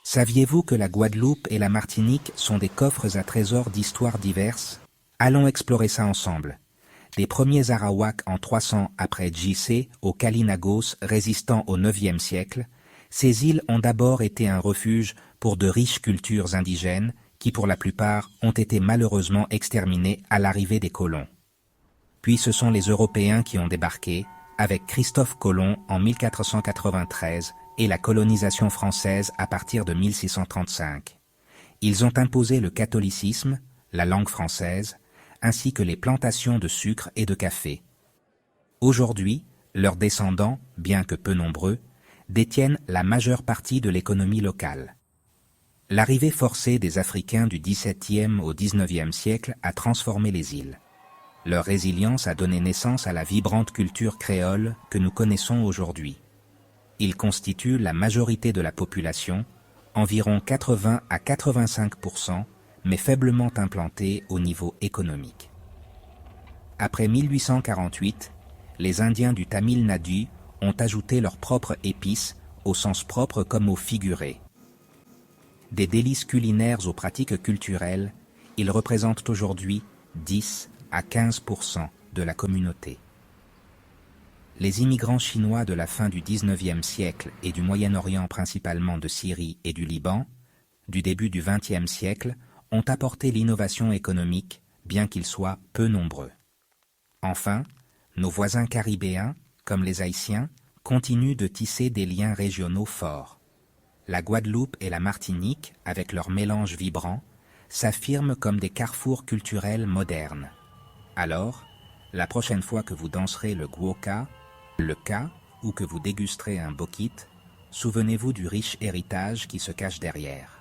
Saviez-vous que la Guadeloupe et la Martinique sont des coffres à trésors d'histoires diverses? Allons explorer ça ensemble. Des premiers Arawaks en 300 après JC aux Kalinagos résistant au IXe siècle, ces îles ont d'abord été un refuge pour de riches cultures indigènes qui pour la plupart ont été malheureusement exterminées à l'arrivée des colons. Puis ce sont les Européens qui ont débarqué, avec Christophe Colomb en 1493 et la colonisation française à partir de 1635. Ils ont imposé le catholicisme, la langue française, ainsi que les plantations de sucre et de café. Aujourd'hui, leurs descendants, bien que peu nombreux, détiennent la majeure partie de l'économie locale. L'arrivée forcée des Africains du XVIIe au XIXe siècle a transformé les îles. Leur résilience a donné naissance à la vibrante culture créole que nous connaissons aujourd'hui. Ils constituent la majorité de la population, environ 80 à 85%, mais faiblement implantés au niveau économique. Après 1848, les Indiens du Tamil Nadu ont ajouté leurs propres épices, au sens propre comme au figuré. Des délices culinaires aux pratiques culturelles, ils représentent aujourd'hui 10 à 15% de la communauté. Les immigrants chinois de la fin du XIXe siècle et du Moyen-Orient, principalement de Syrie et du Liban, du début du XXe siècle, ont apporté l'innovation économique, bien qu'ils soient peu nombreux. Enfin, nos voisins caribéens, comme les Haïtiens, continuent de tisser des liens régionaux forts. La Guadeloupe et la Martinique, avec leur mélange vibrant, s'affirment comme des carrefours culturels modernes. Alors, la prochaine fois que vous danserez le guoka, le ka, ou que vous dégusterez un bokit, souvenez-vous du riche héritage qui se cache derrière.